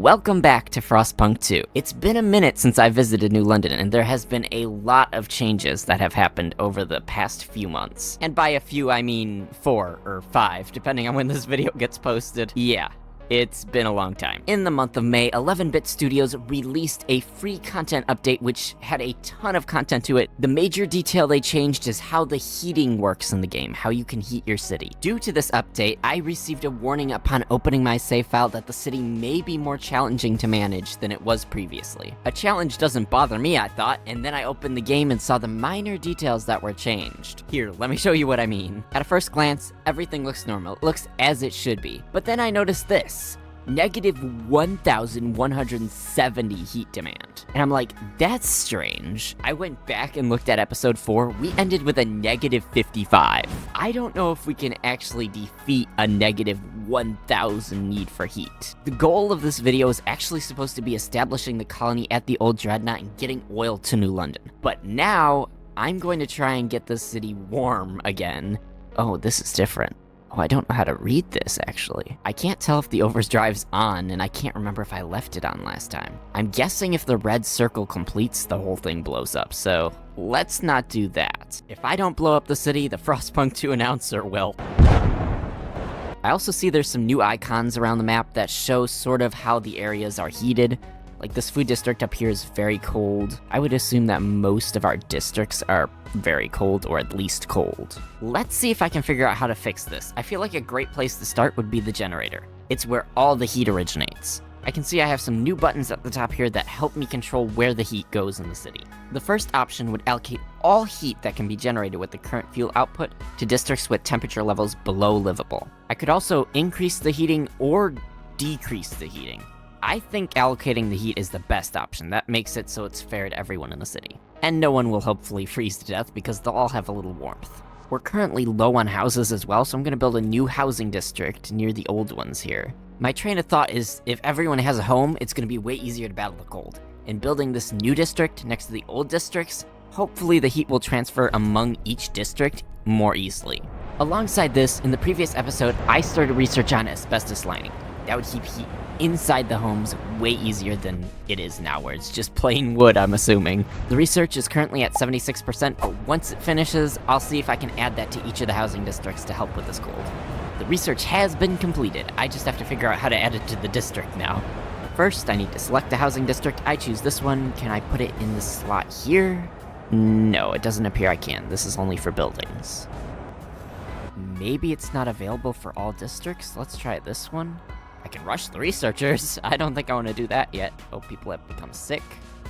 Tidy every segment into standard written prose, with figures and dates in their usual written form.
Welcome back to Frostpunk 2. It's been a minute since I visited New London, and there has been a lot of changes that have happened over the past few months. And by a few, I mean 4 or 5, depending on when this video gets posted. Yeah. It's been a long time. In the month of May, 11-Bit Studios released a free content update which had a ton of content to it. The major detail they changed is how the heating works in the game, how you can heat your city. Due to this update, I received a warning upon opening my save file that the city may be more challenging to manage than it was previously. A challenge doesn't bother me, I thought, and then I opened the game and saw the minor details that were changed. Here, let me show you what I mean. At a first glance, everything looks normal. It looks as it should be. But then I noticed this. Negative 1,170 heat demand. And I'm like, that's strange. I went back and looked at episode 4. We ended with a negative 55. I don't know if we can actually defeat a negative 1,000 need for heat. The goal of this video is actually supposed to be establishing the colony at the Old Dreadnought and getting oil to New London. But now, I'm going to try and get this city warm again. Oh, this is different. Oh, I don't know how to read this, actually. I can't tell if the overdrive's on, and I can't remember if I left it on last time. I'm guessing if the red circle completes, the whole thing blows up, so let's not do that. If I don't blow up the city, the Frostpunk 2 announcer will. I also see there's some new icons around the map that show sort of how the areas are heated. Like, this food district up here is very cold. I would assume that most of our districts are very cold, or at least cold. Let's see if I can figure out how to fix this. I feel like a great place to start would be the generator. It's where all the heat originates. I can see I have some new buttons at the top here that help me control where the heat goes in the city. The first option would allocate all heat that can be generated with the current fuel output to districts with temperature levels below livable. I could also increase the heating or decrease the heating. I think allocating the heat is the best option. That makes it so it's fair to everyone in the city. And no one will hopefully freeze to death because they'll all have a little warmth. We're currently low on houses as well, so I'm gonna build a new housing district near the old ones here. My train of thought is if everyone has a home, it's gonna be way easier to battle the cold. In building this new district next to the old districts, hopefully the heat will transfer among each district more easily. Alongside this, in the previous episode, I started research on asbestos lining. That would keep heat inside the homes way easier than it is now, where it's just plain wood, I'm assuming. The research is currently at 76%, but once it finishes, I'll see if I can add that to each of the housing districts to help with this cold. The research has been completed. I just have to figure out how to add it to the district now. First, I need to select the housing district. I choose this one. Can I put it in the slot here? No, it doesn't appear I can. This is only for buildings. Maybe it's not available for all districts. Let's try this one. I can rush the researchers. I don't think I want to do that yet. Oh, people have become sick.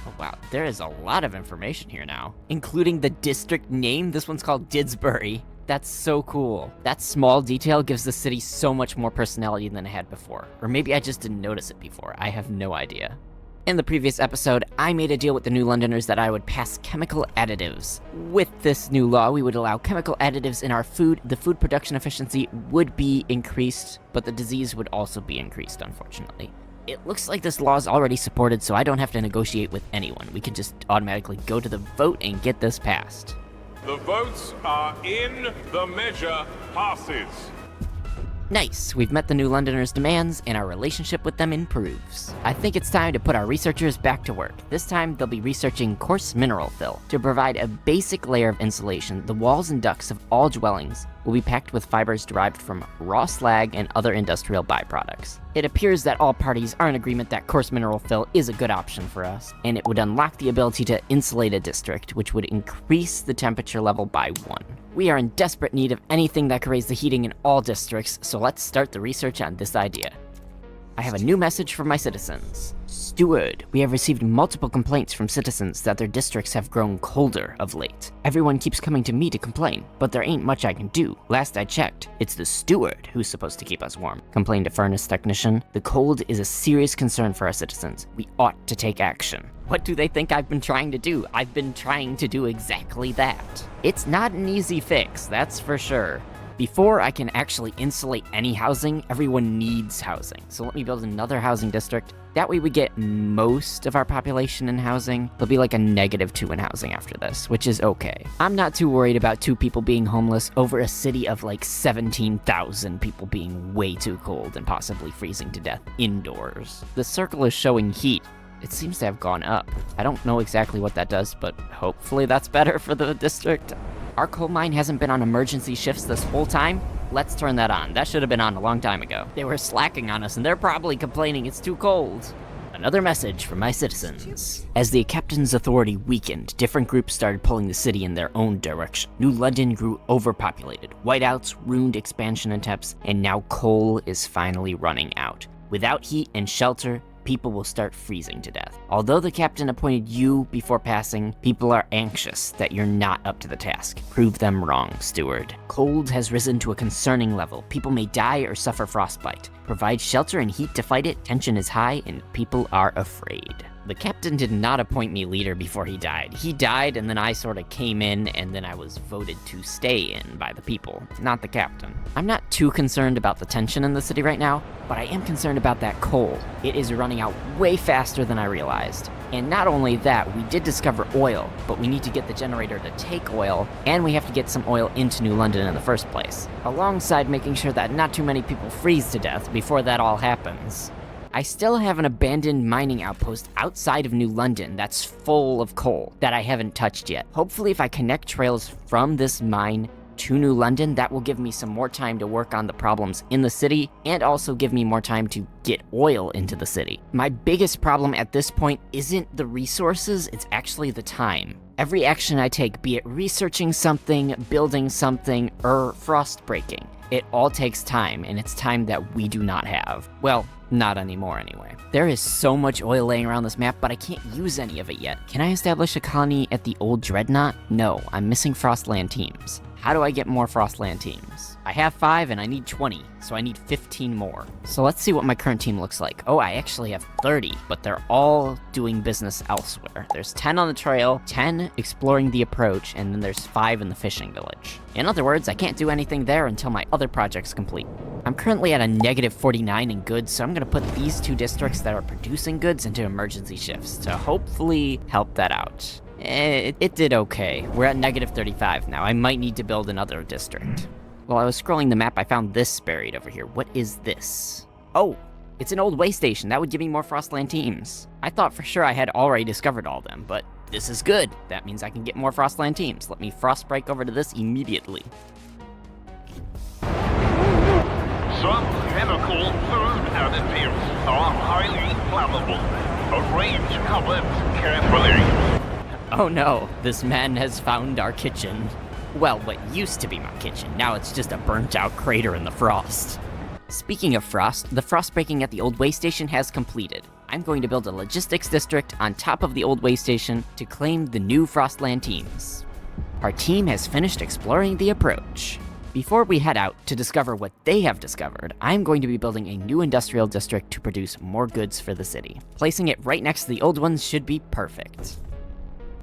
Oh wow, there is a lot of information here now, including the district name. This one's called Didsbury. That's so cool. That small detail gives the city so much more personality than it had before. Or maybe I just didn't notice it before. I have no idea. In the previous episode, I made a deal with the New Londoners that I would pass chemical additives. With this new law, we would allow chemical additives in our food. The food production efficiency would be increased, but the disease would also be increased, unfortunately. It looks like this law is already supported, so I don't have to negotiate with anyone. We can just automatically go to the vote and get this passed. The votes are in. The measure passes. Nice, we've met the New Londoners' demands, and our relationship with them improves. I think it's time to put our researchers back to work. This time, they'll be researching coarse mineral fill. To provide a basic layer of insulation, the walls and ducts of all dwellings will be packed with fibers derived from raw slag and other industrial byproducts. It appears that all parties are in agreement that coarse mineral fill is a good option for us, and it would unlock the ability to insulate a district, which would increase the temperature level by 1. We are in desperate need of anything that could raise the heating in all districts, so let's start the research on this idea. I have a new message from my citizens. Steward, we have received multiple complaints from citizens that their districts have grown colder of late. Everyone keeps coming to me to complain, but there ain't much I can do. Last I checked, it's the steward who's supposed to keep us warm, complained a furnace technician. The cold is a serious concern for our citizens. We ought to take action. What do they think I've been trying to do? I've been trying to do exactly that. It's not an easy fix, that's for sure. Before I can actually insulate any housing, everyone needs housing. So let me build another housing district. That way we get most of our population in housing. There'll be like a -2 in housing after this, which is okay. I'm not too worried about 2 people being homeless over a city of like 17,000 people being way too cold and possibly freezing to death indoors. The circle is showing heat. It seems to have gone up. I don't know exactly what that does, but hopefully that's better for the district. Our coal mine hasn't been on emergency shifts this whole time. Let's turn that on. That should have been on a long time ago. They were slacking on us and they're probably complaining it's too cold. Another message from my citizens. As the captain's authority weakened, different groups started pulling the city in their own direction. New London grew overpopulated. Whiteouts ruined expansion attempts, and now coal is finally running out. Without heat and shelter, people will start freezing to death. Although the captain appointed you before passing, people are anxious that you're not up to the task. Prove them wrong, steward. Cold has risen to a concerning level. People may die or suffer frostbite. Provide shelter and heat to fight it. Tension is high and people are afraid. The captain did not appoint me leader before he died. He died and then I sort of came in and then I was voted to stay in by the people, not the captain. I'm not too concerned about the tension in the city right now, but I am concerned about that coal. It is running out way faster than I realized. And not only that, we did discover oil, but we need to get the generator to take oil, and we have to get some oil into New London in the first place, alongside making sure that not too many people freeze to death before that all happens. I still have an abandoned mining outpost outside of New London that's full of coal that I haven't touched yet. Hopefully if I connect trails from this mine to New London, that will give me some more time to work on the problems in the city and also give me more time to get oil into the city. My biggest problem at this point isn't the resources, it's actually the time. Every action I take, be it researching something, building something, or frost breaking, it all takes time, and it's time that we do not have. Well, not anymore anyway. There is so much oil laying around this map, but I can't use any of it yet. Can I establish a colony at the Old Dreadnought? No, I'm missing Frostland teams. How do I get more Frostland teams? I have 5 and I need 20, so I need 15 more. So let's see what my current team looks like. Oh, I actually have 30, but they're all doing business elsewhere. There's 10 on the trail, 10 exploring the approach, and then there's 5 in the fishing village. In other words, I can't do anything there until my other project's complete. I'm currently at a -49 in goods, so I'm gonna put these 2 districts that are producing goods into emergency shifts to hopefully help that out. It did okay. We're at -35 now. I might need to build another district. While I was scrolling the map, I found this buried over here. What is this? Oh, it's an old way station. That would give me more Frostland teams. I thought for sure I had already discovered all of them, but this is good. That means I can get more Frostland teams. Let me frost break over to this immediately. Some chemical food additives are highly flammable. Arrange cupboards carefully. Oh no, this man has found our kitchen. Well, what used to be my kitchen, now it's just a burnt out crater in the frost. Speaking of frost, the frost breaking at the old way station has completed. I'm going to build a logistics district on top of the old way station to claim the new Frostland teams. Our team has finished exploring the approach. Before we head out to discover what they have discovered, I'm going to be building a new industrial district to produce more goods for the city. Placing it right next to the old ones should be perfect.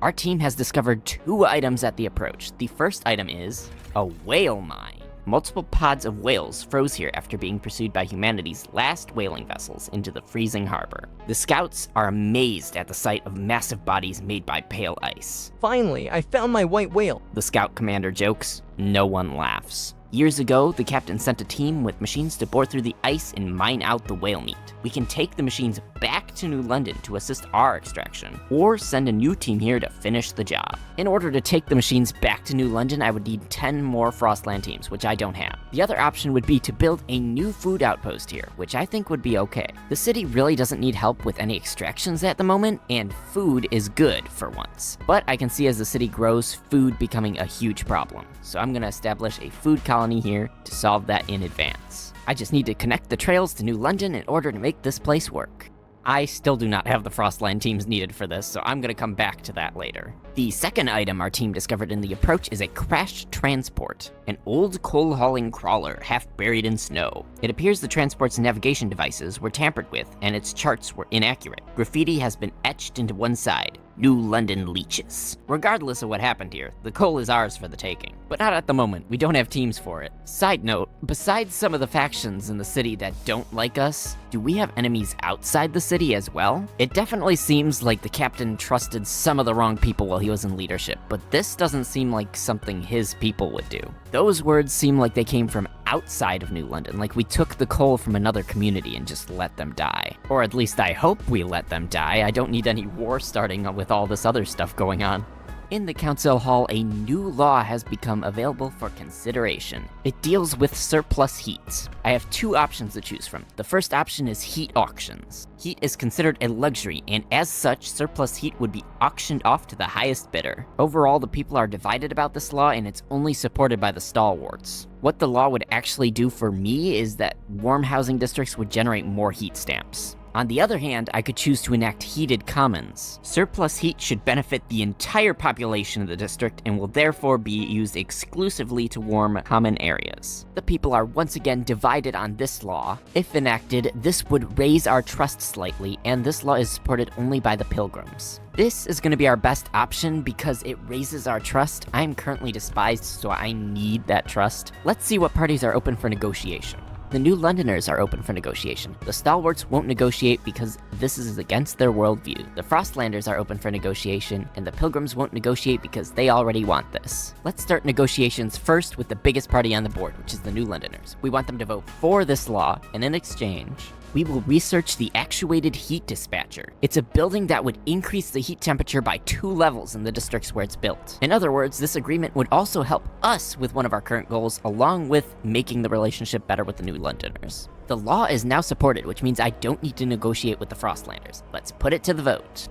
Our team has discovered 2 items at the approach. The first item is a whale mine. Multiple pods of whales froze here after being pursued by humanity's last whaling vessels into the freezing harbor. The scouts are amazed at the sight of massive bodies made by pale ice. Finally, I found my white whale. The scout commander jokes. No one laughs. Years ago, the captain sent a team with machines to bore through the ice and mine out the whale meat. We can take the machines back to New London to assist our extraction, or send a new team here to finish the job. In order to take the machines back to New London, I would need 10 more Frostland teams, which I don't have. The other option would be to build a new food outpost here, which I think would be okay. The city really doesn't need help with any extractions at the moment, and food is good for once. But I can see as the city grows, food becoming a huge problem. So I'm gonna establish a food colony here to solve that in advance. I just need to connect the trails to New London in order to make this place work. I still do not have the Frostland teams needed for this, so I'm gonna come back to that later. The second item our team discovered in the approach is a crashed transport. An old coal-hauling crawler, half buried in snow. It appears the transport's navigation devices were tampered with, and its charts were inaccurate. Graffiti has been etched into one side. New London leeches. Regardless of what happened here, the coal is ours for the taking. But not at the moment, we don't have teams for it. Side note, besides some of the factions in the city that don't like us, do we have enemies outside the city as well? It definitely seems like the captain trusted some of the wrong people while he was in leadership, but this doesn't seem like something his people would do. Those words seem like they came from outside of New London, like we took the coal from another community and just let them die. Or at least I hope we let them die. I don't need any war starting with all this other stuff going on. In the council hall, a new law has become available for consideration. It deals with surplus heat. I have two options to choose from. The first option is heat auctions. Heat is considered a luxury, and as such, surplus heat would be auctioned off to the highest bidder. Overall, the people are divided about this law, and it's only supported by the stalwarts. What the law would actually do for me is that warm housing districts would generate more heat stamps. On the other hand, I could choose to enact heated commons. Surplus heat should benefit the entire population of the district and will therefore be used exclusively to warm common areas. The people are once again divided on this law. If enacted, this would raise our trust slightly, and this law is supported only by the pilgrims. This is going to be our best option because it raises our trust. I'm currently despised, so I need that trust. Let's see what parties are open for negotiation. The New Londoners are open for negotiation. The Stalwarts won't negotiate because this is against their worldview. The Frostlanders are open for negotiation, and the Pilgrims won't negotiate because they already want this. Let's start negotiations first with the biggest party on the board, which is the New Londoners. We want them to vote for this law, and in exchange, we will research the actuated heat dispatcher. It's a building that would increase the heat temperature by 2 levels in the districts where it's built. In other words, this agreement would also help us with one of our current goals, along with making the relationship better with the New Londoners. The law is now supported, which means I don't need to negotiate with the Frostlanders. Let's put it to the vote.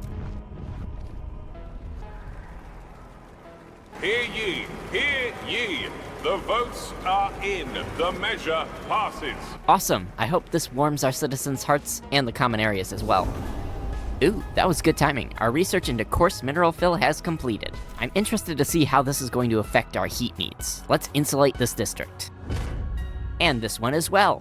Hear ye, hear ye. The votes are in. The measure passes. Awesome. I hope this warms our citizens' hearts and the common areas as well. Ooh, that was good timing. Our research into coarse mineral fill has completed. I'm interested to see how this is going to affect our heat needs. Let's insulate this district. And this one as well.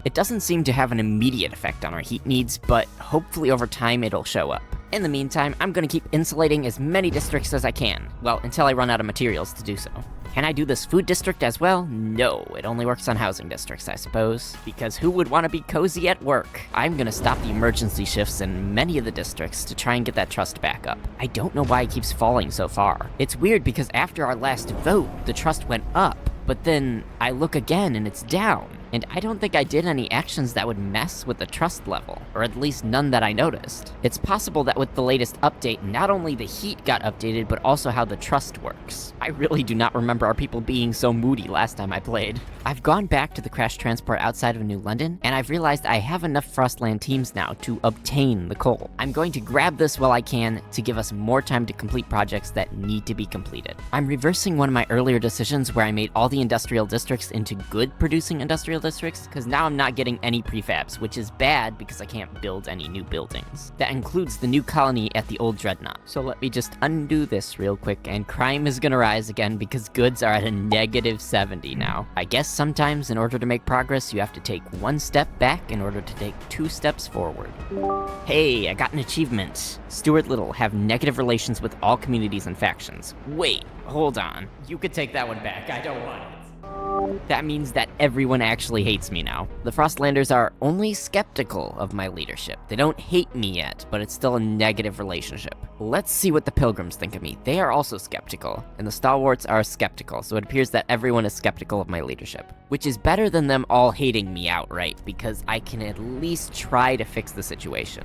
It doesn't seem to have an immediate effect on our heat needs, but hopefully over time it'll show up. In the meantime, I'm gonna keep insulating as many districts as I can. Well, until I run out of materials to do so. Can I do this food district as well? No, it only works on housing districts, I suppose. Because who would want to be cozy at work? I'm gonna stop the emergency shifts in many of the districts to try and get that trust back up. I don't know why it keeps falling so far. It's weird because after our last vote, the trust went up, but then I look again and it's down. And I don't think I did any actions that would mess with the trust level, or at least none that I noticed. It's possible that with the latest update, not only the heat got updated, but also how the trust works. I really do not remember our people being so moody last time I played. I've gone back to the crash transport outside of New London, and I've realized I have enough Frostland teams now to obtain the coal. I'm going to grab this while I can to give us more time to complete projects that need to be completed. I'm reversing one of my earlier decisions where I made all the industrial districts into good producing industrial districts, because now I'm not getting any prefabs, which is bad because I can't build any new buildings. That includes the new colony at the Old Dreadnought. So let me just undo this real quick, and crime is gonna rise again because goods are at a -70 now. I guess sometimes in order to make progress, you have to take one step back in order to take 2 steps forward. Hey, I got an achievement. Stuart Little, have negative relations with all communities and factions. Wait, hold on. You could take that one back, I don't want it. That means that everyone actually hates me now. The Frostlanders are only skeptical of my leadership. They don't hate me yet, but it's still a negative relationship. Let's see what the Pilgrims think of me. They are also skeptical, and the Stalwarts are skeptical, so it appears that everyone is skeptical of my leadership. Which is better than them all hating me outright, because I can at least try to fix the situation.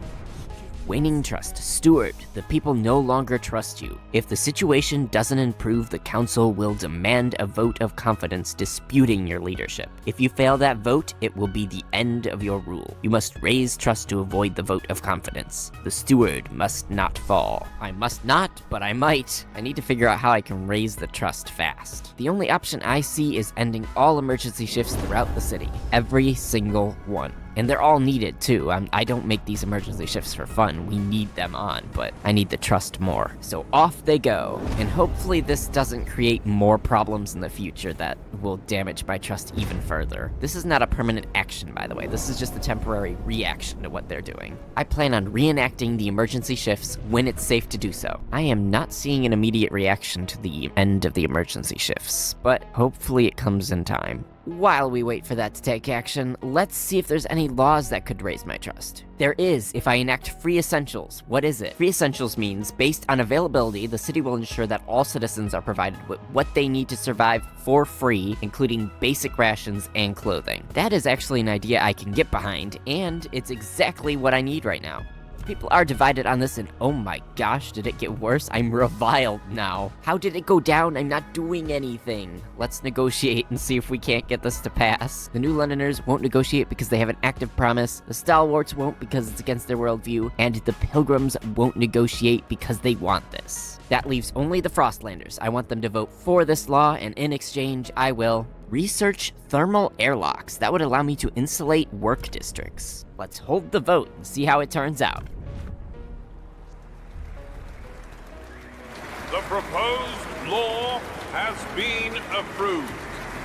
Waning trust. Stuart, the people no longer trust you. If the situation doesn't improve, the council will demand a vote of confidence disputing your leadership. If you fail that vote, it will be the end of your rule. You must raise trust to avoid the vote of confidence. The steward must not fall. I must not, but I might. I need to figure out how I can raise the trust fast. The only option I see is ending all emergency shifts throughout the city. Every single one. And they're all needed too. I don't make these emergency shifts for fun. We need them on, but I need the trust more. So off they go. And hopefully this doesn't create more problems in the future that will damage my trust even further. This is not a permanent action, by the way. This is just a temporary reaction to what they're doing. I plan on reenacting the emergency shifts when it's safe to do so. I am not seeing an immediate reaction to the end of the emergency shifts, but hopefully it comes in time. While we wait for that to take action, let's see if there's any laws that could raise my trust. There is if I enact free essentials. What is it? Free essentials means, based on availability, the city will ensure that all citizens are provided with what they need to survive for free, including basic rations and clothing. That is actually an idea I can get behind, and it's exactly what I need right now. People are divided on this, and oh my gosh, did it get worse? I'm reviled now. How did it go down? I'm not doing anything. Let's negotiate and see if we can't get this to pass. The New Londoners won't negotiate because they have an active promise. The Stalwarts won't because it's against their worldview. And the Pilgrims won't negotiate because they want this. That leaves only the Frostlanders. I want them to vote for this law, and in exchange, I will research thermal airlocks. That would allow me to insulate work districts. Let's hold the vote and see how it turns out. The proposed law has been approved.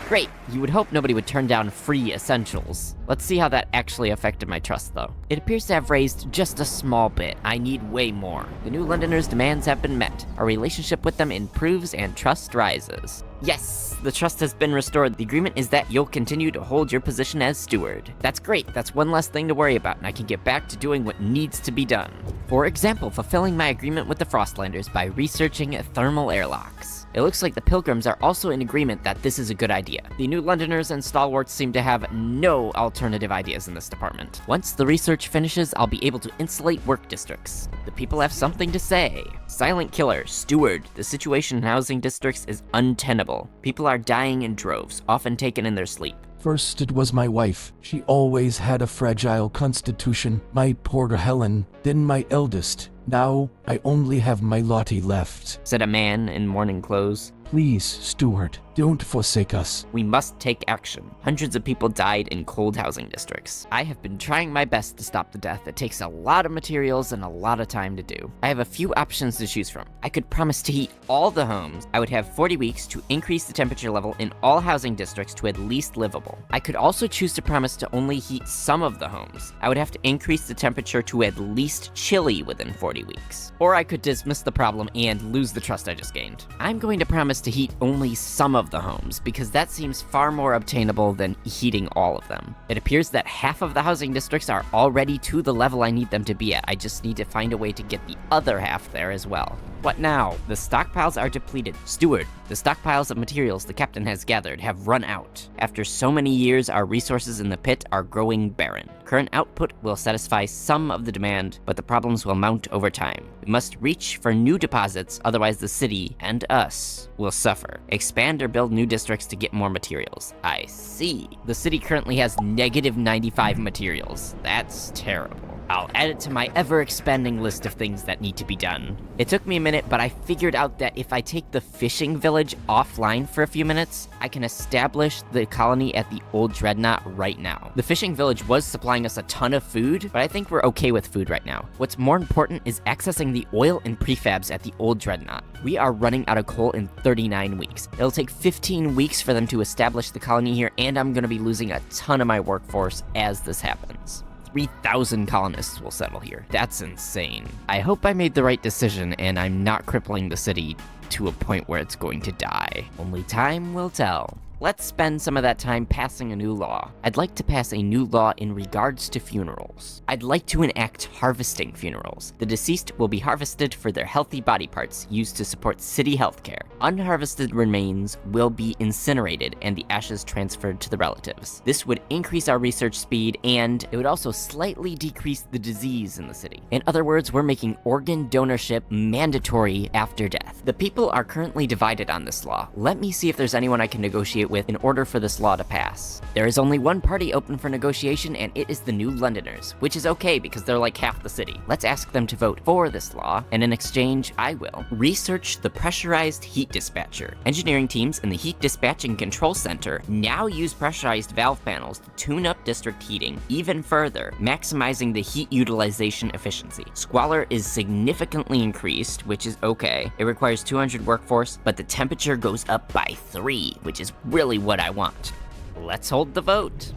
Great, you would hope nobody would turn down free essentials. Let's see how that actually affected my trust, though. It appears to have raised just a small bit. I need way more. The New Londoners' demands have been met. Our relationship with them improves and trust rises. Yes, the trust has been restored. The agreement is that you'll continue to hold your position as steward. That's great, that's one less thing to worry about, and I can get back to doing what needs to be done. For example, fulfilling my agreement with the Frostlanders by researching thermal airlocks. It looks like the Pilgrims are also in agreement that this is a good idea. The New Londoners and Stalwarts seem to have no alternative ideas in this department. Once the research finishes, I'll be able to insulate work districts. The people have something to say. Silent Killer, Steward, the situation in housing districts is untenable. People are dying in droves, often taken in their sleep. First it was my wife. She always had a fragile constitution. My poor Helen. Then my eldest. Now, I only have my Lottie left. Said a man in mourning clothes. Please, Steward, don't forsake us. We must take action. Hundreds of people died in cold housing districts. I have been trying my best to stop the death. It takes a lot of materials and a lot of time to do. I have a few options to choose from. I could promise to heat all the homes. I would have 40 weeks to increase the temperature level in all housing districts to at least livable. I could also choose to promise to only heat some of the homes. I would have to increase the temperature to at least chilly within 40 weeks. Or I could dismiss the problem and lose the trust I just gained. I'm going to promise to heat only some of the homes, because that seems far more obtainable than heating all of them. It appears that half of the housing districts are already to the level I need them to be at. I just need to find a way to get the other half there as well. What now? The stockpiles are depleted. Steward, the stockpiles of materials the captain has gathered have run out. After so many years, our resources in the pit are growing barren. Current output will satisfy some of the demand, but the problems will mount over time. We must reach for new deposits, otherwise the city, and us, will suffer. Expand or build new districts to get more materials. I see. The city currently has negative 95 materials. That's terrible. I'll add it to my ever-expanding list of things that need to be done. It took me a minute, but I figured out that if I take the fishing village offline for a few minutes, I can establish the colony at the Old Dreadnought right now. The fishing village was supplying us a ton of food, but I think we're okay with food right now. What's more important is accessing the oil and prefabs at the Old Dreadnought. We are running out of coal in 39 weeks. It'll take 15 weeks for them to establish the colony here, and I'm gonna be losing a ton of my workforce as this happens. 3,000 colonists will settle here. That's insane. I hope I made the right decision and I'm not crippling the city to a point where it's going to die. Only time will tell. Let's spend some of that time passing a new law. I'd like to pass a new law in regards to funerals. I'd like to enact harvesting funerals. The deceased will be harvested for their healthy body parts used to support city healthcare. Unharvested remains will be incinerated and the ashes transferred to the relatives. This would increase our research speed, and it would also slightly decrease the disease in the city. In other words, we're making organ donorship mandatory after death. The people are currently divided on this law. Let me see if there's anyone I can negotiate with in order for this law to pass. There is only one party open for negotiation, and it is the New Londoners, which is okay because they're like half the city. Let's ask them to vote for this law, and in exchange, I will research the pressurized heat dispatcher. Engineering teams in the Heat Dispatch and Control Center now use pressurized valve panels to tune up district heating even further, maximizing the heat utilization efficiency. Squalor is significantly increased, which is okay. It requires 200 workforce, but the temperature goes up by 3, which is really what I want. Let's hold the vote.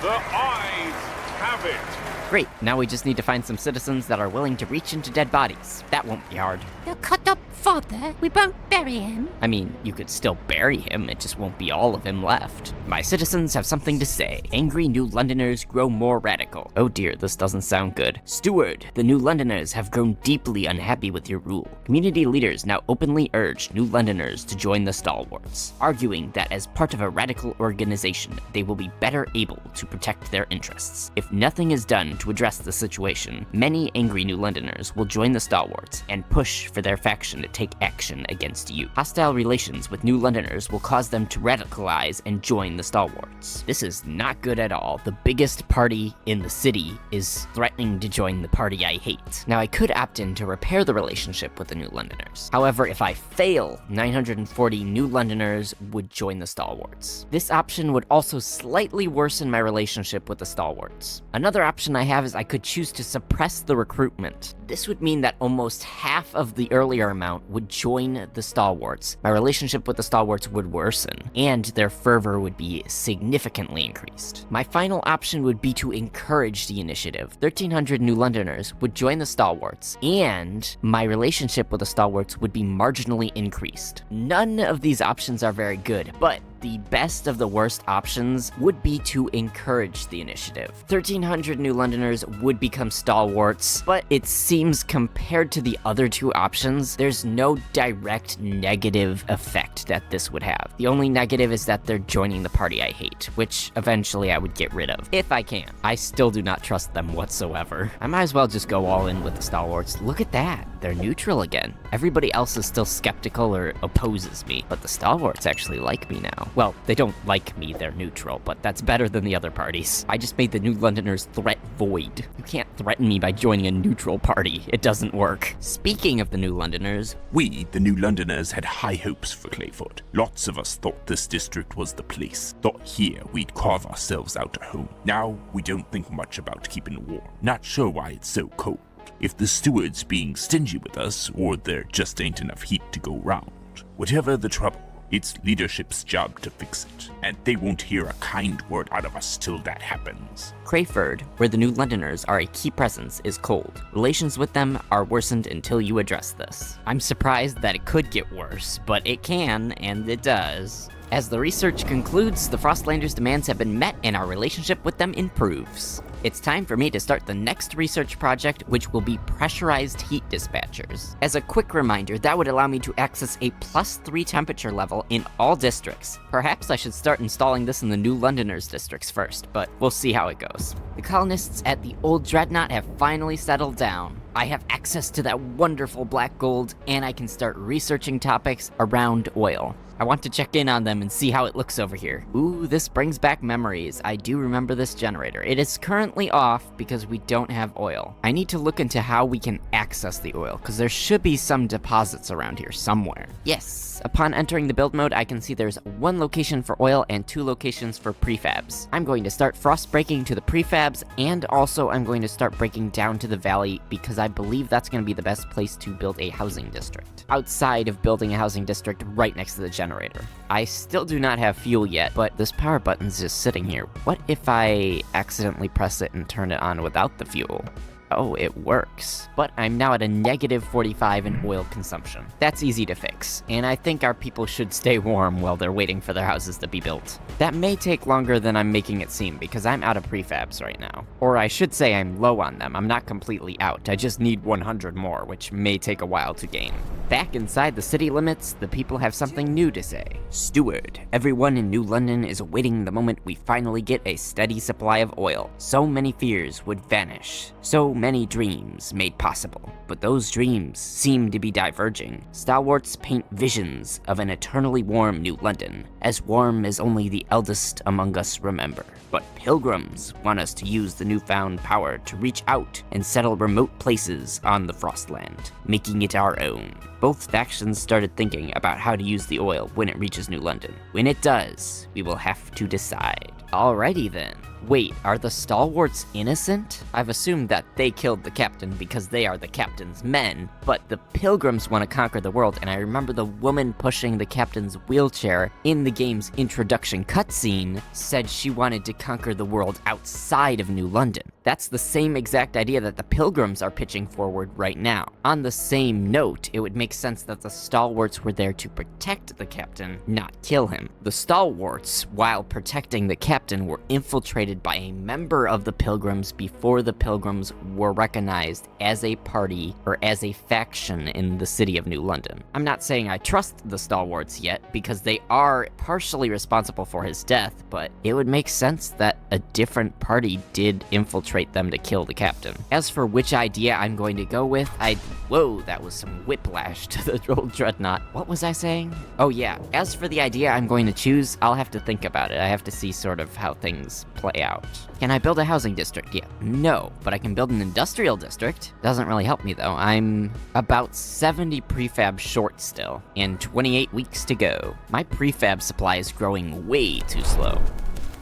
The ayes have it. Great, now we just need to find some citizens that are willing to reach into dead bodies. That won't be hard. They'll cut up father. We won't bury him. I mean, you could still bury him, it just won't be all of him left. My citizens have something to say. Angry New Londoners grow more radical. Oh dear, this doesn't sound good. Steward, the New Londoners have grown deeply unhappy with your rule. Community leaders now openly urge New Londoners to join the stalwarts, arguing that as part of a radical organization, they will be better able to protect their interests. If nothing is done to address the situation, many angry New Londoners will join the stalwarts and push for their faction to take action against you. Hostile relations with New Londoners will cause them to radicalize and join the stalwarts. This is not good at all. The biggest party in the city is threatening to join the party I hate. Now, I could opt in to repair the relationship with the New Londoners. However, if I fail, 940 New Londoners would join the stalwarts. This option would also slightly worsen my relationship with the stalwarts. Another option I have is I could choose to suppress the recruitment. This would mean that almost half of the earlier amount would join the stalwarts. My relationship with the stalwarts would worsen, and their fervor would be significantly increased. My final option would be to encourage the initiative. 1,300 New Londoners would join the stalwarts, and my relationship with the stalwarts would be marginally increased. None of these options are very good, but the best of the worst options would be to encourage the initiative. 1,300 New Londoners would become stalwarts, but it seems compared to the other two options, there's no direct negative effect that this would have. The only negative is that they're joining the party I hate, which eventually I would get rid of, if I can. I still do not trust them whatsoever. I might as well just go all in with the stalwarts. Look at that, they're neutral again. Everybody else is still skeptical or opposes me, but the stalwarts actually like me now. Well, they don't like me, they're neutral, but that's better than the other parties. I just made the New Londoners' threat void. You can't threaten me by joining a neutral party. It doesn't work. Speaking of the New Londoners, We, the New Londoners, had high hopes for Clayford. Lots of us thought this district was the place. Thought here we'd carve ourselves out a home. Now, we don't think much about keeping warm. Not sure why it's so cold. If the steward's being stingy with us, or there just ain't enough heat to go round. Whatever the trouble, it's leadership's job to fix it, and they won't hear a kind word out of us till that happens. Crayford, where the New Londoners are a key presence, is cold. Relations with them are worsened until you address this. I'm surprised that it could get worse, but it can, and it does. As the research concludes, the Frostlanders' demands have been met and our relationship with them improves. It's time for me to start the next research project, which will be pressurized heat dispatchers. As a quick reminder, that would allow me to access a +3 temperature level in all districts. Perhaps I should start installing this in the New Londoners districts first, but we'll see how it goes. The colonists at the Old Dreadnought have finally settled down. I have access to that wonderful black gold, and I can start researching topics around oil. I want to check in on them and see how it looks over here. Ooh, this brings back memories. I do remember this generator. It is currently off because we don't have oil. I need to look into how we can access the oil, because there should be some deposits around here somewhere. Yes, upon entering the build mode, I can see there's 1 location for oil and 2 locations for prefabs. I'm going to start frost breaking to the prefabs, and also I'm going to start breaking down to the valley because I believe that's going to be the best place to build a housing district, outside of building a housing district right next to the generator. I still do not have fuel yet, but this power button's just sitting here. What if I accidentally press it and turn it on without the fuel? Oh, it works. But I'm now at a -45 in oil consumption. That's easy to fix, and I think our people should stay warm while they're waiting for their houses to be built. That may take longer than I'm making it seem, because I'm out of prefabs right now. Or I should say I'm low on them. I'm not completely out. I just need 100 more, which may take a while to gain. Back inside the city limits, the people have something new to say. Steward, everyone in New London is awaiting the moment we finally get a steady supply of oil. So many fears would vanish. So many dreams made possible, but those dreams seem to be diverging. Stalwarts paint visions of an eternally warm New London, as warm as only the eldest among us remember. But pilgrims want us to use the newfound power to reach out and settle remote places on the Frostland, making it our own. Both factions started thinking about how to use the oil when it reaches New London. When it does, we will have to decide. Alrighty then. Wait, are the stalwarts innocent? I've assumed that they killed the captain because they are the captain's men, but the pilgrims want to conquer the world, and I remember the woman pushing the captain's wheelchair in the game's introduction cutscene said she wanted to conquer the world outside of New London. That's the same exact idea that the pilgrims are pitching forward right now. On the same note, it would make sense that the stalwarts were there to protect the captain, not kill him. The stalwarts, while protecting the captain, were infiltrated by a member of the pilgrims before the pilgrims were recognized as a party or as a faction in the city of New London. I'm not saying I trust the stalwarts yet, because they are partially responsible for his death, but it would make sense that a different party did infiltrate them to kill the captain. As for which idea I'm going to go with, whoa, that was some whiplash to the Old Dreadnought. What was I saying? Oh yeah, as for the idea I'm going to choose, I'll have to think about it. I have to see sort of how things play out. Can I build a housing district? Yeah, no, but I can build an industrial district. Doesn't really help me though. I'm about 70 prefab short still, and 28 weeks to go. My prefab supply is growing way too slow.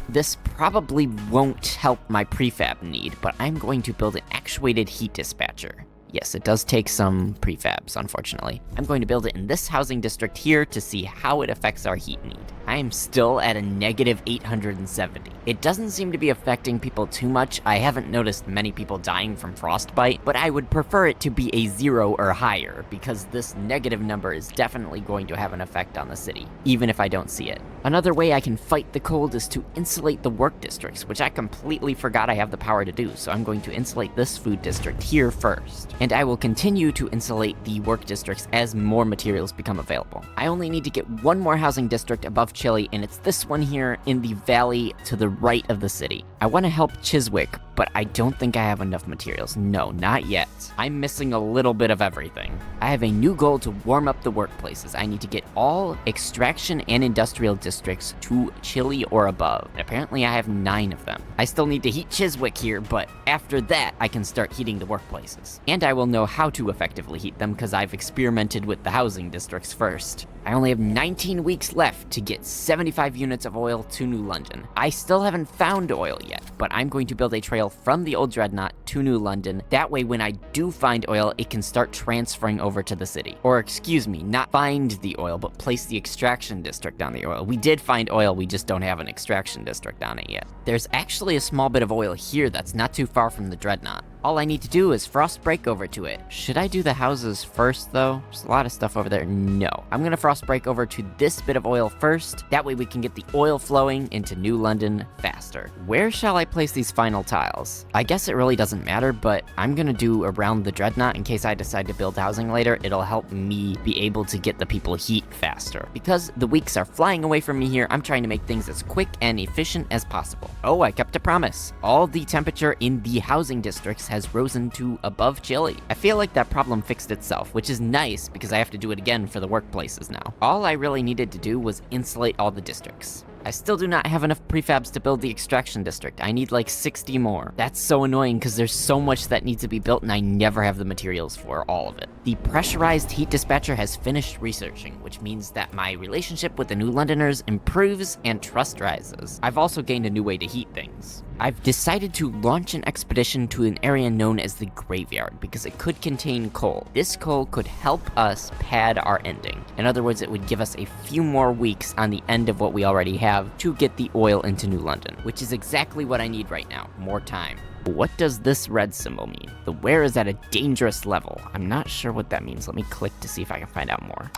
This probably won't help my prefab need, but I'm going to build an actuated heat dispatcher. Yes, it does take some prefabs, unfortunately. I'm going to build it in this housing district here to see how it affects our heat need. I am still at a negative 870. It doesn't seem to be affecting people too much. I haven't noticed many people dying from frostbite, but I would prefer it to be a 0 or higher, because this negative number is definitely going to have an effect on the city, even if I don't see it. Another way I can fight the cold is to insulate the work districts, which I completely forgot I have the power to do, so I'm going to insulate this food district here first. And I will continue to insulate the work districts as more materials become available. I only need to get one more housing district above Chile, and it's this one here in the valley to the right of the city. I want to help Chiswick, but I don't think I have enough materials. No, not yet. I'm missing a little bit of everything. I have a new goal to warm up the workplaces. I need to get all extraction and industrial districts to Chile or above. And apparently I have 9 of them. I still need to heat Chiswick here, but after that I can start heating the workplaces. And I will know how to effectively heat them because I've experimented with the housing districts first. I only have 19 weeks left to get 75 units of oil to New London. I still haven't found oil yet, but I'm going to build a trail from the Old Dreadnought to New London. That way when I do find oil, it can start transferring over to the city. Or excuse me, not find the oil, but place the extraction district on the oil. We did find oil, we just don't have an extraction district on it yet. There's actually a small bit of oil here that's not too far from the Dreadnought. All I need to do is frost break over to it. Should I do the houses first though? There's a lot of stuff over there. No. I'm gonna frost break over to this bit of oil first. That way we can get the oil flowing into New London faster. Where shall I place these final tiles? I guess it really doesn't matter, but I'm gonna do around the Dreadnought in case I decide to build housing later. It'll help me be able to get the people heat faster. Because the weeks are flying away from me here, I'm trying to make things as quick and efficient as possible. Oh, I kept a promise. All the temperature in the housing districts has risen to above Chile. I feel like that problem fixed itself, which is nice because I have to do it again for the workplaces now. All I really needed to do was insulate all the districts. I still do not have enough prefabs to build the extraction district. I need like 60 more. That's so annoying because there's so much that needs to be built and I never have the materials for all of it. The pressurized heat dispatcher has finished researching, which means that my relationship with the New Londoners improves and trust rises. I've also gained a new way to heat things. I've decided to launch an expedition to an area known as the Graveyard because it could contain coal. This coal could help us pad our ending. In other words, it would give us a few more weeks on the end of what we already have to get the oil into New London, which is exactly what I need right now, more time. What does this red symbol mean? The wear is at a dangerous level. I'm not sure what that means. Let me click to see if I can find out more.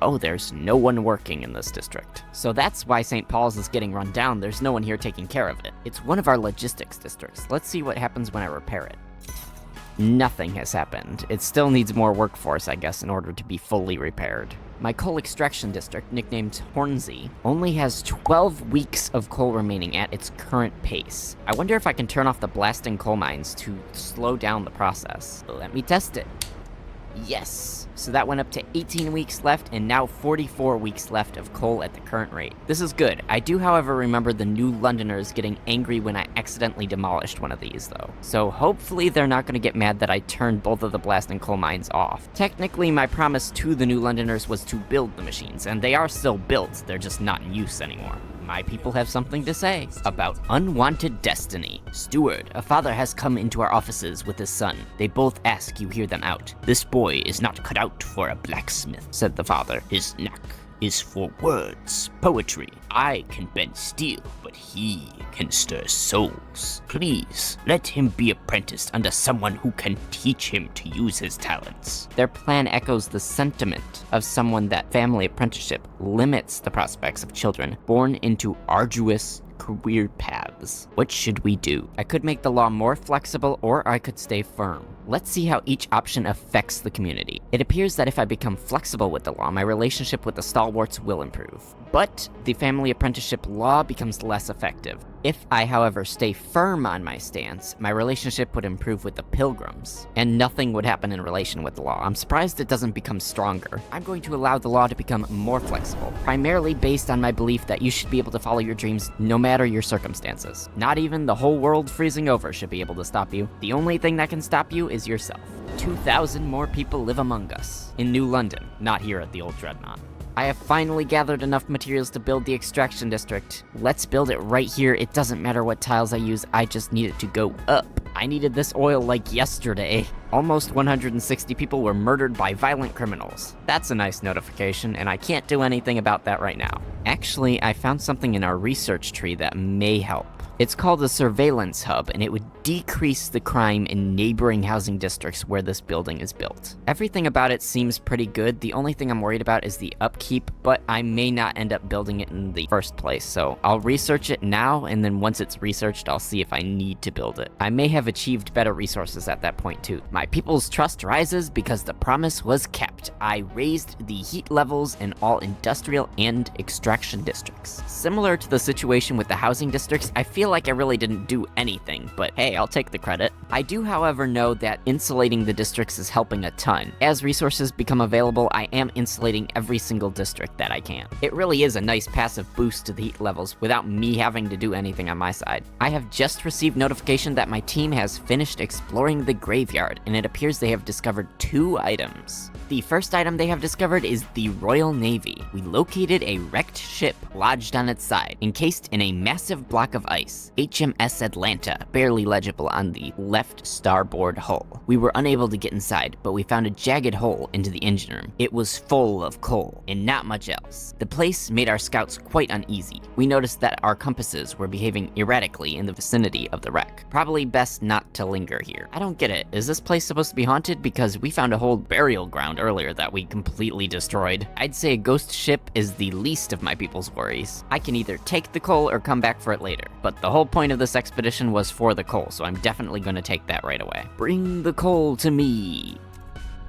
Oh, there's no one working in this district. So that's why St. Paul's is getting run down. There's no one here taking care of it. It's one of our logistics districts. Let's see what happens when I repair it. Nothing has happened. It still needs more workforce, I guess, in order to be fully repaired. My coal extraction district, nicknamed Hornsey, only has 12 weeks of coal remaining at its current pace. I wonder if I can turn off the blasting coal mines to slow down the process. Let me test it. Yes. So that went up to 18 weeks left and now 44 weeks left of coal at the current rate. This is good. I do, however, remember the New Londoners getting angry when I accidentally demolished one of these, though. So hopefully they're not going to get mad that I turned both of the blasting coal mines off. Technically, my promise to the New Londoners was to build the machines, and they are still built. They're just not in use anymore. My people have something to say about unwanted destiny. Steward, a father has come into our offices with his son. They both ask you hear them out. This boy is not cut out for a blacksmith, said the father. His knack is for words, poetry. I can bend steel, but he can stir souls. Please, let him be apprenticed under someone who can teach him to use his talents. Their plan echoes the sentiment of someone that family apprenticeship limits the prospects of children born into arduous career paths. What should we do? I could make the law more flexible, or I could stay firm. Let's see how each option affects the community. It appears that if I become flexible with the law, my relationship with the stalwarts will improve. But the family apprenticeship law becomes less effective. If I, however, stay firm on my stance, my relationship would improve with the pilgrims, and nothing would happen in relation with the law. I'm surprised it doesn't become stronger. I'm going to allow the law to become more flexible, primarily based on my belief that you should be able to follow your dreams no matter your circumstances. Not even the whole world freezing over should be able to stop you. The only thing that can stop you is yourself. 2,000 more people live among us. In New London, not here at the Old Dreadnought. I have finally gathered enough materials to build the extraction district. Let's build it right here. It doesn't matter what tiles I use, I just need it to go up. I needed this oil like yesterday. Almost 160 people were murdered by violent criminals. That's a nice notification, and I can't do anything about that right now. Actually, I found something in our research tree that may help. It's called a surveillance hub, and it would decrease the crime in neighboring housing districts where this building is built. Everything about it seems pretty good. The only thing I'm worried about is the upkeep, but I may not end up building it in the first place, so I'll research it now, and then once it's researched, I'll see if I need to build it. I may have achieved better resources at that point too. My people's trust rises because the promise was kept. I raised the heat levels in all industrial and extraction districts. Similar to the situation with the housing districts, I feel like I really didn't do anything, but hey, I'll take the credit. I do, however, know that insulating the districts is helping a ton. As resources become available, I am insulating every single district that I can. It really is a nice passive boost to the heat levels without me having to do anything on my side. I have just received notification that my team has finished exploring the graveyard, and it appears they have discovered 2 items. The first item they have discovered is the Royal Navy. We located a wrecked ship lodged on its side, encased in a massive block of ice. HMS Atlanta, barely legible on the left starboard hull. We were unable to get inside, but we found a jagged hole into the engine room. It was full of coal, and not much else. The place made our scouts quite uneasy. We noticed that our compasses were behaving erratically in the vicinity of the wreck. Probably best not to linger here. I don't get it. Is this place supposed to be haunted? Because we found a whole burial ground earlier that we completely destroyed. I'd say a ghost ship is the least of my people's worries. I can either take the coal or come back for it later, but the whole point of this expedition was for the coal, so I'm definitely going to take that right away. Bring the coal to me.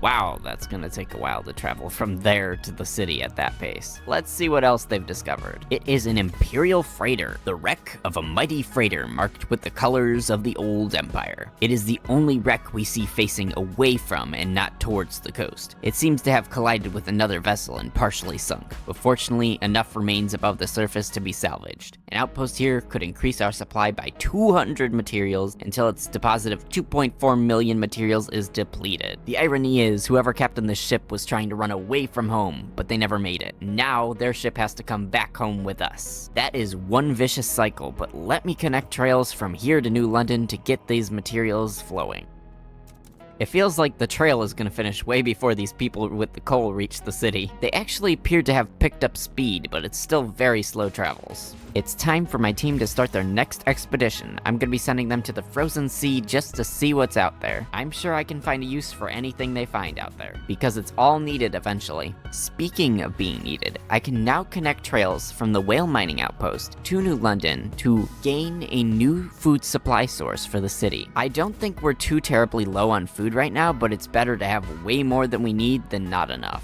Wow, that's gonna take a while to travel from there to the city at that pace. Let's see what else they've discovered. It is an Imperial freighter, the wreck of a mighty freighter marked with the colors of the old empire. It is the only wreck we see facing away from and not towards the coast. It seems to have collided with another vessel and partially sunk, but fortunately enough remains above the surface to be salvaged. An outpost here could increase our supply by 200 materials until its deposit of 2.4 million materials is depleted. The irony is, whoever captained this ship was trying to run away from home, but they never made it. Now their ship has to come back home with us. That is one vicious cycle, but let me connect trails from here to New London to get these materials flowing. It feels like the trail is going to finish way before these people with the coal reach the city. They actually appeared to have picked up speed, but it's still very slow travels. It's time for my team to start their next expedition. I'm going to be sending them to the frozen sea just to see what's out there. I'm sure I can find a use for anything they find out there, because it's all needed eventually. Speaking of being needed, I can now connect trails from the whale mining outpost to New London to gain a new food supply source for the city. I don't think we're too terribly low on food right now, but it's better to have way more than we need than not enough.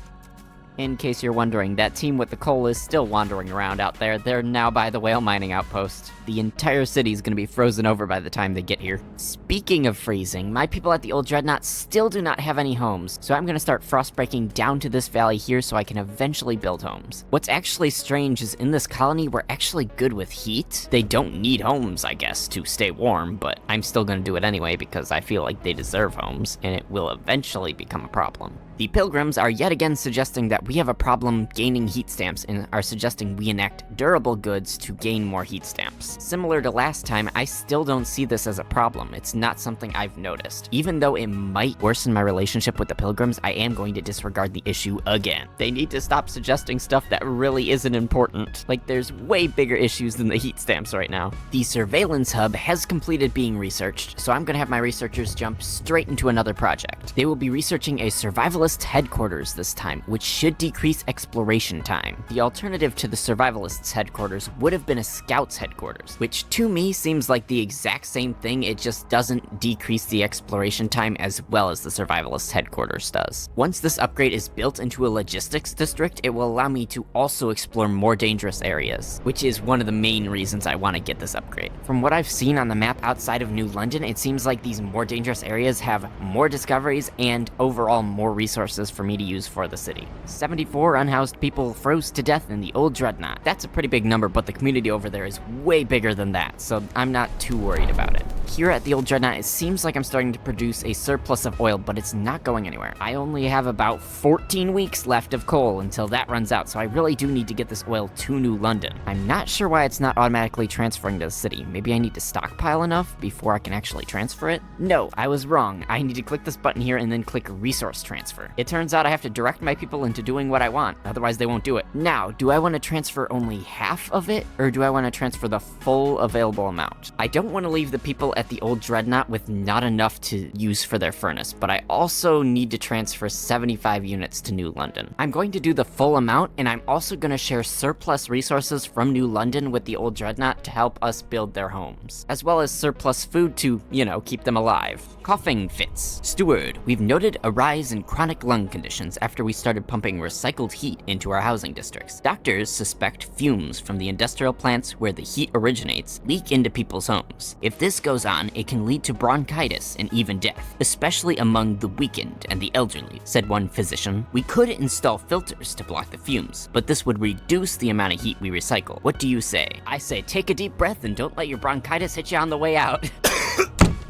In case you're wondering, that team with the coal is still wandering around out there. They're now by the whale mining outpost. The entire city is going to be frozen over by the time they get here. Speaking of freezing, my people at the Old Dreadnought still do not have any homes, so I'm going to start frostbreaking down to this valley here so I can eventually build homes. What's actually strange is in this colony, we're actually good with heat. They don't need homes, I guess, to stay warm, but I'm still going to do it anyway because I feel like they deserve homes, and it will eventually become a problem. The Pilgrims are yet again suggesting that we have a problem gaining heat stamps and are suggesting we enact durable goods to gain more heat stamps. Similar to last time, I still don't see this as a problem. It's not something I've noticed. Even though it might worsen my relationship with the Pilgrims, I am going to disregard the issue again. They need to stop suggesting stuff that really isn't important. Like, there's way bigger issues than the heat stamps right now. The surveillance hub has completed being researched, so I'm gonna have my researchers jump straight into another project. They will be researching a survivalist headquarters this time, which should decrease exploration time. The alternative to the survivalists' headquarters would have been a scout's headquarters, which to me seems like the exact same thing, it just doesn't decrease the exploration time as well as the survivalists' headquarters does. Once this upgrade is built into a logistics district, it will allow me to also explore more dangerous areas, which is one of the main reasons I want to get this upgrade. From what I've seen on the map outside of New London, it seems like these more dangerous areas have more discoveries and overall more resources for me to use for the city. 74 unhoused people froze to death in the Old Dreadnought. That's a pretty big number, but the community over there is way bigger than that, so I'm not too worried about it. Here at the Old Dreadnought, it seems like I'm starting to produce a surplus of oil, but it's not going anywhere. I only have about 14 weeks left of coal until that runs out, so I really do need to get this oil to New London. I'm not sure why it's not automatically transferring to the city. Maybe I need to stockpile enough before I can actually transfer it? No, I was wrong. I need to click this button here and then click resource transfer. It turns out I have to direct my people into doing what I want, otherwise they won't do it. Now, do I want to transfer only half of it, or do I want to transfer the full available amount? I don't want to leave the people at the Old Dreadnought with not enough to use for their furnace, but I also need to transfer 75 units to New London. I'm going to do the full amount, and I'm also going to share surplus resources from New London with the Old Dreadnought to help us build their homes, as well as surplus food to, keep them alive. Coughing fits. Steward, we've noted a rise in chronic lung conditions after we started pumping recycled heat into our housing districts. Doctors suspect fumes from the industrial plants where the heat originates leak into people's homes. If this goes on, it can lead to bronchitis and even death, especially among the weakened and the elderly, said one physician. We could install filters to block the fumes, but this would reduce the amount of heat we recycle. What do you say? I say take a deep breath and don't let your bronchitis hit you on the way out.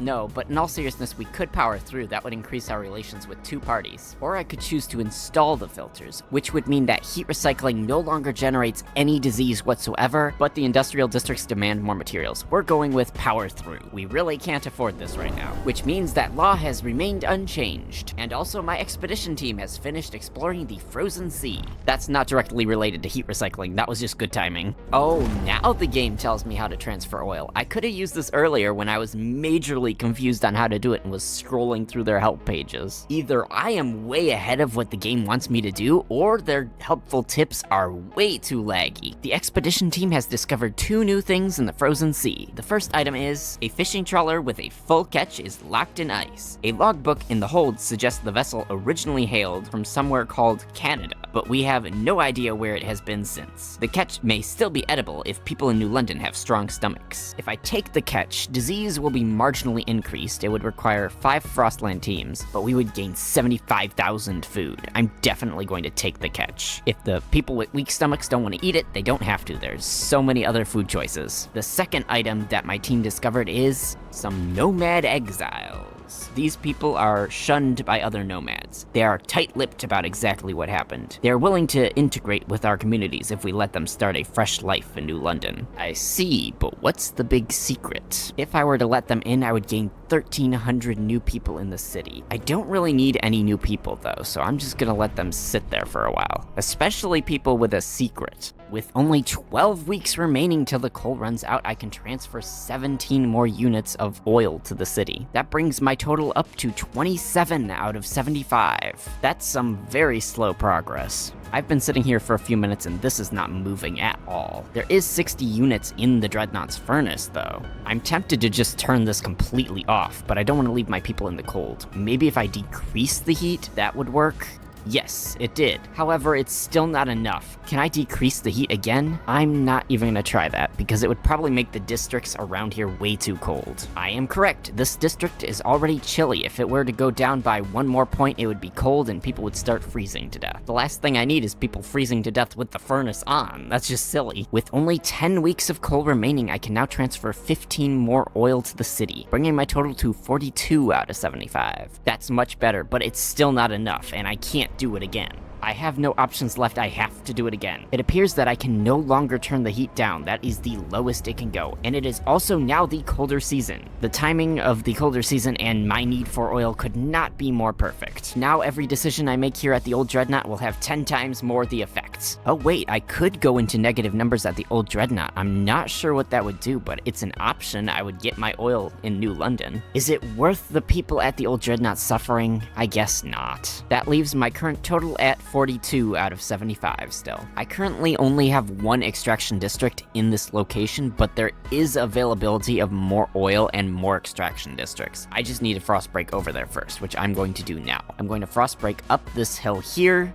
No, but in all seriousness, we could power through. That would increase our relations with two parties. Or I could choose to install the filters, which would mean that heat recycling no longer generates any disease whatsoever, but the industrial districts demand more materials. We're going with power through. We really can't afford this right now, which means that law has remained unchanged. And also my expedition team has finished exploring the frozen sea. That's not directly related to heat recycling. That was just good timing. Oh, now the game tells me how to transfer oil. I could have used this earlier when I was majorly confused on how to do it and was scrolling through their help pages. Either I am way ahead of what the game wants me to do, or their helpful tips are way too laggy. The expedition team has discovered 2 new things in the frozen sea. The first item is a fishing trawler with a full catch is locked in ice. A logbook in the hold suggests the vessel originally hailed from somewhere called Canada, but we have no idea where it has been since. The catch may still be edible if people in New London have strong stomachs. If I take the catch, disease will be marginally increased. It would require 5 Frostland teams, but we would gain 75,000 food. I'm definitely going to take the catch. If the people with weak stomachs don't want to eat it, they don't have to. There's so many other food choices. The second item that my team discovered is some nomad exiles. These people are shunned by other nomads. They are tight-lipped about exactly what happened. They are willing to integrate with our communities if we let them start a fresh life in New London. I see, but what's the big secret? If I were to let them in, I would gain 1,300 new people in the city. I don't really need any new people though, so I'm just gonna let them sit there for a while. Especially people with a secret. With only 12 weeks remaining till the coal runs out, I can transfer 17 more units of oil to the city. That brings my total up to 27 out of 75. That's some very slow progress. I've been sitting here for a few minutes and this is not moving at all. There is 60 units in the Dreadnought's furnace though. I'm tempted to just turn this completely off, but I don't want to leave my people in the cold. Maybe if I decrease the heat, that would work. Yes, it did. However, it's still not enough. Can I decrease the heat again? I'm not even gonna try that, because it would probably make the districts around here way too cold. I am correct, this district is already chilly. If it were to go down by one more point, it would be cold and people would start freezing to death. The last thing I need is people freezing to death with the furnace on. That's just silly. With only 10 weeks of coal remaining, I can now transfer 15 more oil to the city, bringing my total to 42 out of 75. That's much better, but it's still not enough, and I can't do it again. I have no options left, I have to do it again. It appears that I can no longer turn the heat down. That is the lowest it can go, and it is also now the colder season. The timing of the colder season and my need for oil could not be more perfect. Now every decision I make here at the Old Dreadnought will have 10 times more the effects. Oh wait, I could go into negative numbers at the Old Dreadnought. I'm not sure what that would do, but it's an option. I would get my oil in New London. Is it worth the people at the Old Dreadnought suffering? I guess not. That leaves my current total at 42 out of 75 still. I currently only have one extraction district in this location, but there is availability of more oil and more extraction districts. I just need a frost break over there first, which I'm going to do now. I'm going to frost break up this hill here,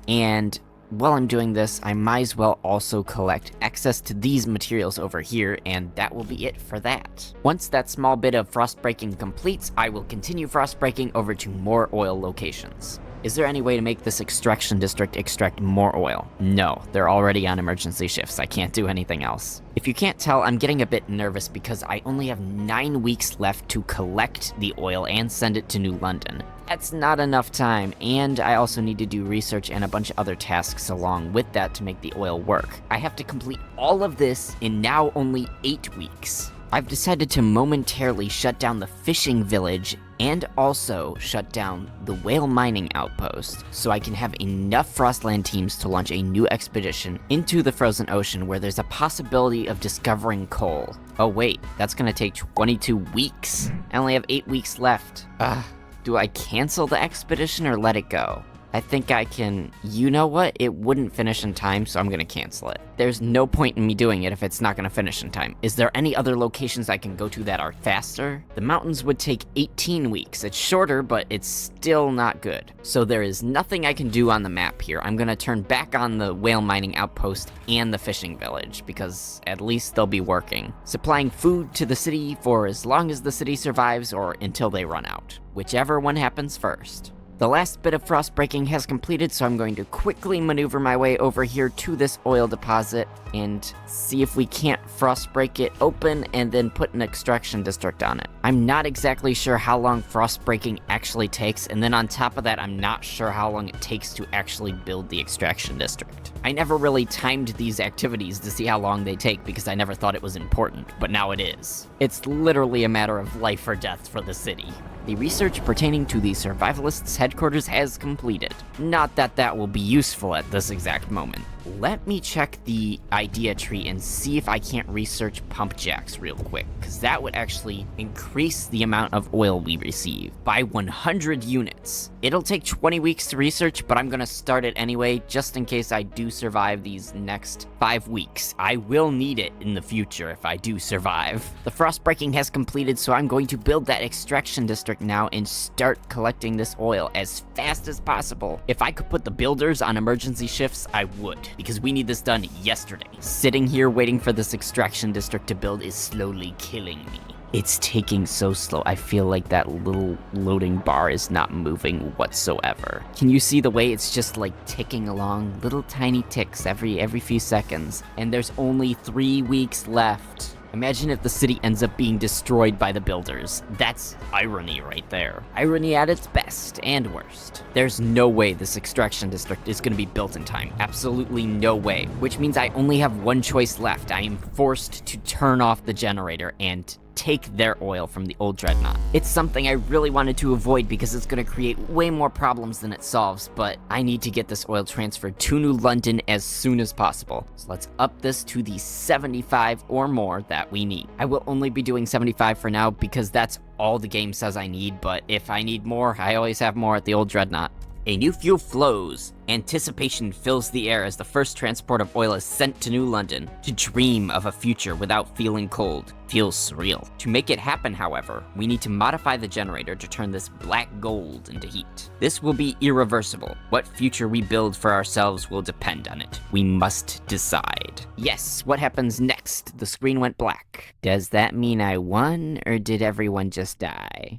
and while I'm doing this, I might as well also collect access to these materials over here, and that will be it for that. Once that small bit of frost breaking completes, I will continue frost breaking over to more oil locations. Is there any way to make this extraction district extract more oil? No, they're already on emergency shifts. I can't do anything else. If you can't tell, I'm getting a bit nervous because I only have 9 weeks left to collect the oil and send it to New London. That's not enough time, and I also need to do research and a bunch of other tasks along with that to make the oil work. I have to complete all of this in now only 8 weeks. I've decided to momentarily shut down the fishing village and also shut down the whale mining outpost so I can have enough Frostland teams to launch a new expedition into the frozen ocean where there's a possibility of discovering coal. Oh wait, that's gonna take 22 weeks. I only have 8 weeks left. Do I cancel the expedition or let it go? I think I can. You know what? It wouldn't finish in time, so I'm gonna cancel it. There's no point in me doing it if it's not gonna finish in time. Is there any other locations I can go to that are faster? The mountains would take 18 weeks. It's shorter, but it's still not good. So there is nothing I can do on the map here. I'm gonna turn back on the whale mining outpost and the fishing village, because at least they'll be working. Supplying food to the city for as long as the city survives or until they run out. Whichever one happens first. The last bit of frost breaking has completed, so I'm going to quickly maneuver my way over here to this oil deposit and see if we can't frost break it open and then put an extraction district on it. I'm not exactly sure how long frost breaking actually takes, and then on top of that, I'm not sure how long it takes to actually build the extraction district. I never really timed these activities to see how long they take because I never thought it was important, but now it is. It's literally a matter of life or death for the city. The research pertaining to the survivalists' headquarters has completed. Not that that will be useful at this exact moment. Let me check the idea tree and see if I can't research pump jacks real quick, because that would actually increase the amount of oil we receive by 100 units. It'll take 20 weeks to research, but I'm gonna start it anyway, just in case I do survive these next 5 weeks. I will need it in the future if I do survive. The frost breaking has completed, so I'm going to build that extraction district now and start collecting this oil as fast as possible. If I could put the builders on emergency shifts, I would, because we need this done yesterday. Sitting here waiting for this extraction district to build is slowly killing me. It's taking so slow. I feel like that little loading bar is not moving whatsoever. Can you see the way it's just like ticking along? Little tiny ticks every few seconds. And there's only 3 weeks left. Imagine if the city ends up being destroyed by the builders. That's irony right there. Irony at its best and worst. There's no way this extraction district is gonna be built in time. Absolutely no way. Which means I only have one choice left. I am forced to turn off the generator and take their oil from the Old Dreadnought. It's something I really wanted to avoid because it's gonna create way more problems than it solves, but I need to get this oil transferred to New London as soon as possible. So let's up this to the 75 or more that we need. I will only be doing 75 for now because that's all the game says I need, but if I need more, I always have more at the Old Dreadnought. A new fuel flows. Anticipation fills the air as the first transport of oil is sent to New London. To dream of a future without feeling cold feels surreal. To make it happen, however, we need to modify the generator to turn this black gold into heat. This will be irreversible. What future we build for ourselves will depend on it. We must decide. Yes, what happens next? The screen went black. Does that mean I won, or did everyone just die?